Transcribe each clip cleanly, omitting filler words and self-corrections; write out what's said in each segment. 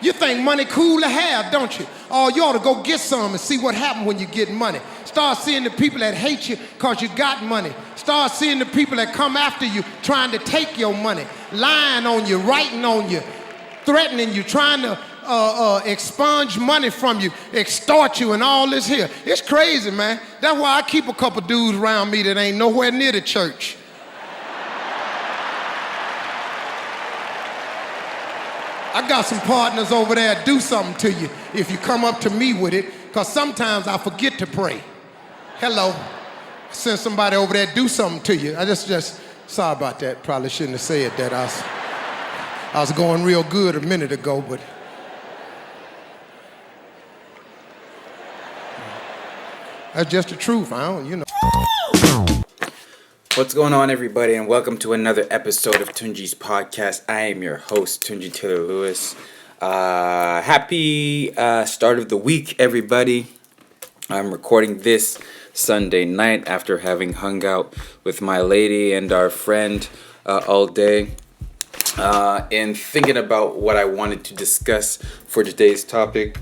You think money cool to have, don't you? Oh, you ought to go get some and see what happens when you get money. Start seeing the people that hate you because you got money. Start seeing the people that come after you trying to take your money, lying on you, writing on you, threatening you, trying to expunge money from you, extort you and all this here. It's crazy, man. That's why I keep a couple dudes around me that ain't nowhere near the church. I got some partners over there that do something to you if you come up to me with it, because sometimes I forget to pray. Hello. Send somebody over there to do something to you. I just sorry about that. Probably shouldn't have said that. I was going real good a minute ago, but that's just the truth. I don't, you know. What's going on, everybody, and welcome to another episode of Tunji's podcast. I am your host, Tunji Taylor Lewis. Happy start of the week, everybody. I'm recording this Sunday night after having hung out with my lady and our friend all day, and thinking about what I wanted to discuss for today's topic.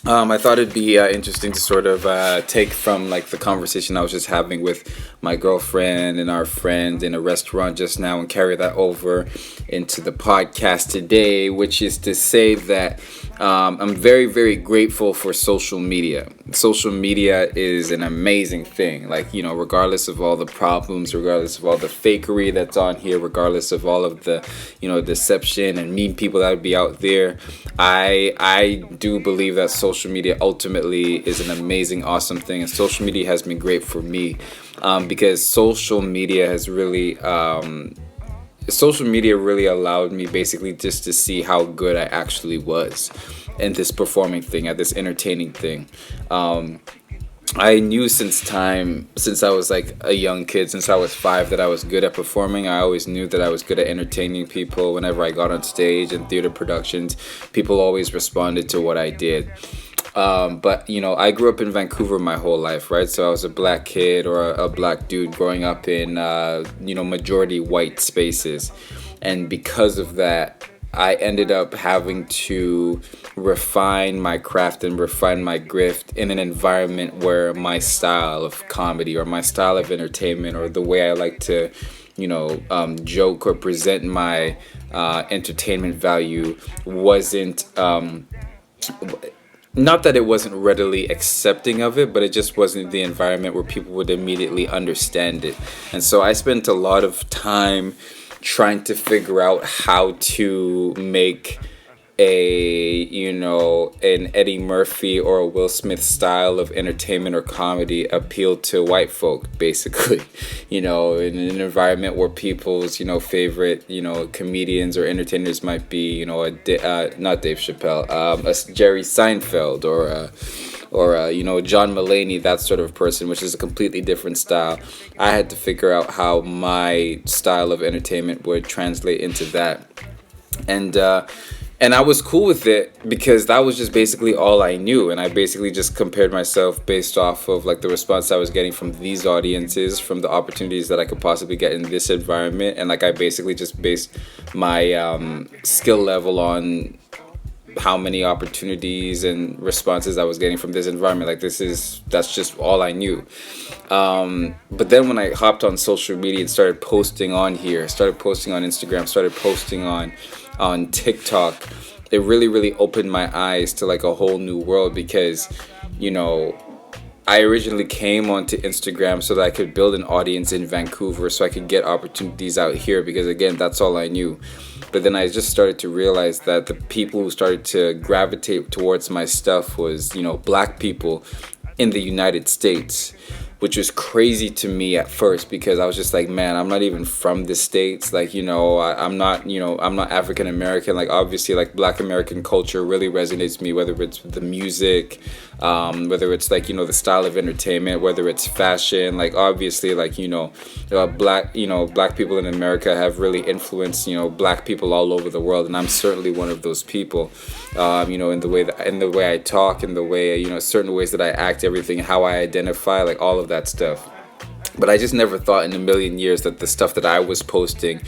I thought it'd be interesting to sort of take from like the conversation I was just having with my girlfriend and our friend in a restaurant just now and carry that over into the podcast today, which is to say that I'm very, very grateful for social media. Social media is an amazing thing. Like, you know, regardless of all the problems, regardless of all the fakery that's on here, regardless of all of the, you know, deception and mean people that would be out there, I do believe that social media ultimately is an amazing, awesome thing. And social media has been great for me because social media really allowed me basically just to see how good I actually was in this performing thing, at this entertaining thing. I knew since I was like a young kid, since I was 5, that I was good at performing. I always knew that I was good at entertaining people. Whenever I got on stage in theater productions, people always responded to what I did. But, you know, I grew up in Vancouver my whole life, right? So I was a black kid or a black dude growing up in, majority white spaces. And because of that, I ended up having to refine my craft and refine my grift in an environment where my style of comedy or my style of entertainment or the way I like to, joke or present my entertainment value wasn't... Not that it wasn't readily accepting of it, but it just wasn't the environment where people would immediately understand it. And so I spent a lot of time trying to figure out how to make an Eddie Murphy or a Will Smith style of entertainment or comedy appeal to white folk, basically, in an environment where people's, favorite, comedians or entertainers might be, not Dave Chappelle, a Jerry Seinfeld or John Mulaney, that sort of person, which is a completely different style. I had to figure out how my style of entertainment would translate into that. And I was cool with it because that was just basically all I knew. And I basically just compared myself based off of like the response I was getting from these audiences, from the opportunities that I could possibly get in this environment. And like I basically just based my skill level on how many opportunities and responses I was getting from this environment. Like that's just all I knew. But then when I hopped on social media and started posting on here, started posting on Instagram, started posting on TikTok, it really, really opened my eyes to like a whole new world because, I originally came onto Instagram so that I could build an audience in Vancouver so I could get opportunities out here because, again, that's all I knew. But then I just started to realize that the people who started to gravitate towards my stuff was, black people in the United States, which was crazy to me at first because I was just like, man, I'm not even from the States. Like, I'm not African American. Like, obviously, like black American culture really resonates with me, whether it's the music, whether it's like, the style of entertainment, whether it's fashion. Like, obviously, like, black people in America have really influenced, black people all over the world. And I'm certainly one of those people, in the way I talk, in the way, certain ways that I act, everything, how I identify, like all of that stuff. But I just never thought in a million years that the stuff that I was posting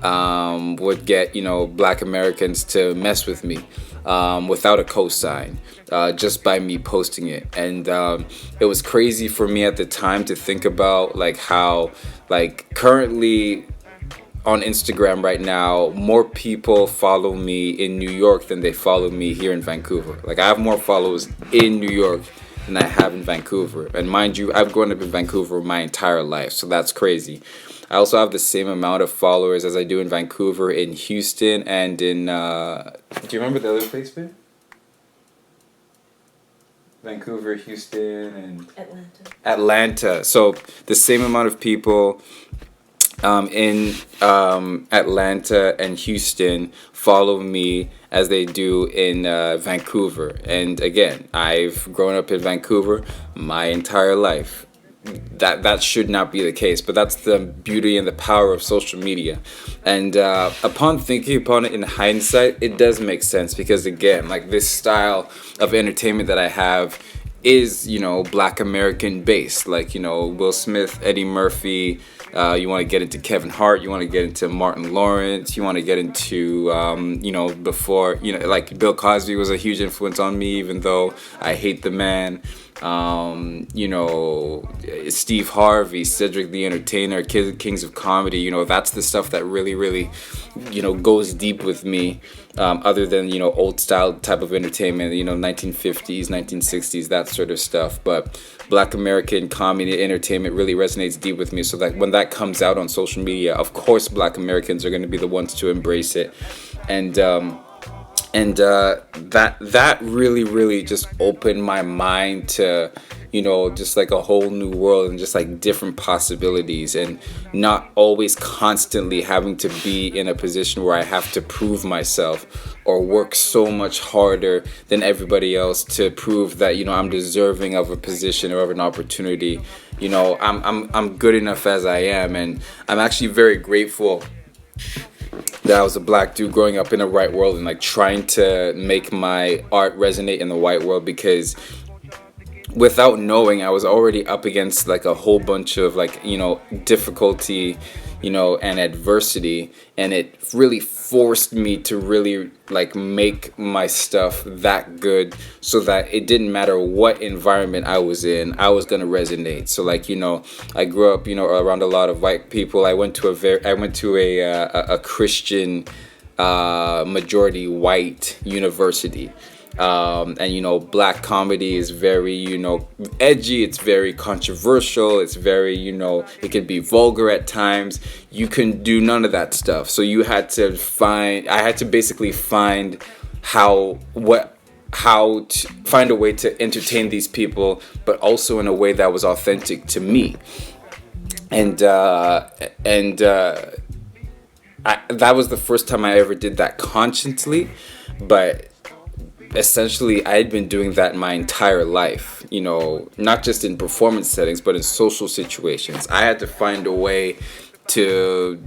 would get, Black Americans to mess with me without a cosign, just by me posting it. And it was crazy for me at the time to think about like how, like, currently on Instagram right now, more people follow me in New York than they follow me here in Vancouver. Like, I have more followers in New York than I have in Vancouver. And mind you, I've grown up in Vancouver my entire life, so that's crazy. I also have the same amount of followers as I do in Vancouver, in Houston, and in. Do you remember the other place, babe? Vancouver, Houston, and Atlanta. So the same amount of people in Atlanta and Houston follow me as they do in Vancouver. And again, I've grown up in Vancouver my entire life. That should not be the case, but that's the beauty and the power of social media. And upon thinking upon it in hindsight, it does make sense, because again, like, this style of entertainment that I have is, Black American based. Like, Will Smith, Eddie Murphy, you want to get into Kevin Hart, you want to get into Martin Lawrence, you want to get into, before, like, Bill Cosby was a huge influence on me, even though I hate the man. Steve Harvey, Cedric the Entertainer, Kings of Comedy, that's the stuff that really, really, goes deep with me, other than, old style type of entertainment, 1950s, 1960s, that sort of stuff. But Black American comedy entertainment really resonates deep with me, so that when that comes out on social media, of course, Black Americans are going to be the ones to embrace it. And that really just opened my mind to, just like a whole new world, and just like different possibilities, and not always constantly having to be in a position where I have to prove myself or work so much harder than everybody else to prove that, I'm deserving of a position or of an opportunity. I'm good enough as I am, and I'm actually very grateful that I was a black dude growing up in a white world, and like trying to make my art resonate in the white world, because without knowing, I was already up against like a whole bunch of like, difficulty, and adversity, and it really forced me to really like make my stuff that good, so that it didn't matter what environment I was in, I was gonna resonate. So like, I grew up, around a lot of white people. I went to a Christian majority white university. And black comedy is very, edgy, it's very controversial, it's very, it can be vulgar at times. You can do none of that stuff. So I had to basically find how to find a way to entertain these people, but also in a way that was authentic to me. And that was the first time I ever did that consciously, but essentially I had been doing that my entire life, not just in performance settings, but in social situations. I had to find a way to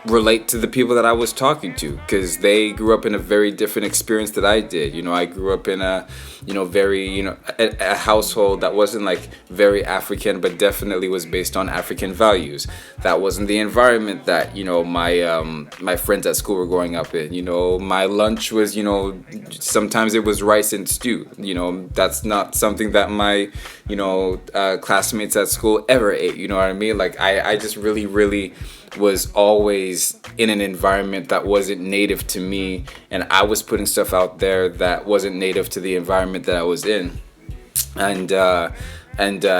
relate to the people that I was talking to, because they grew up in a very different experience that I did. I grew up in a very a household that wasn't like very African, but definitely was based on African values. That wasn't the environment that my friends at school were growing up in. My lunch was sometimes it was rice and stew. That's not something that my classmates at school ever ate. You know what I mean? Like I just really was always in an environment that wasn't native to me, and I was putting stuff out there that wasn't native to the environment that I was in. And I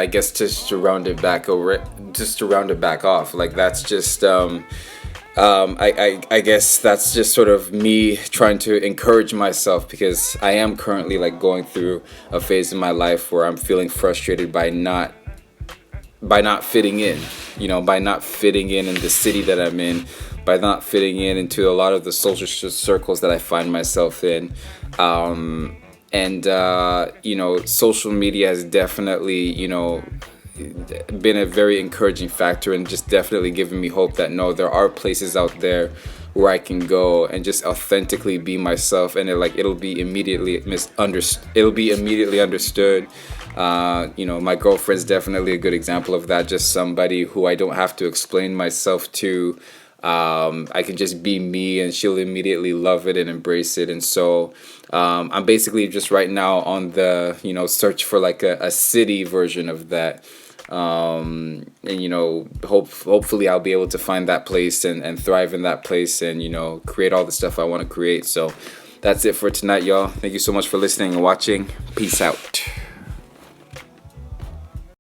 guess just to round it back off, like that's just I guess that's just sort of me trying to encourage myself, because I am currently like going through a phase in my life where I'm feeling frustrated by not fitting in, by not fitting in the city that I'm in, by not fitting into a lot of the social circles that I find myself in. Social media has definitely, been a very encouraging factor, and just definitely given me hope that no, there are places out there where I can go and just authentically be myself, and it'll be immediately understood. My girlfriend's definitely a good example of that. Just somebody who I don't have to explain myself to, I can just be me and she'll immediately love it and embrace it. And so I'm basically just right now on the, search for like a city version of that. And hopefully I'll be able to find that place and thrive in that place and create all the stuff I want to create. So that's it for tonight, y'all. Thank you so much for listening and watching. Peace out.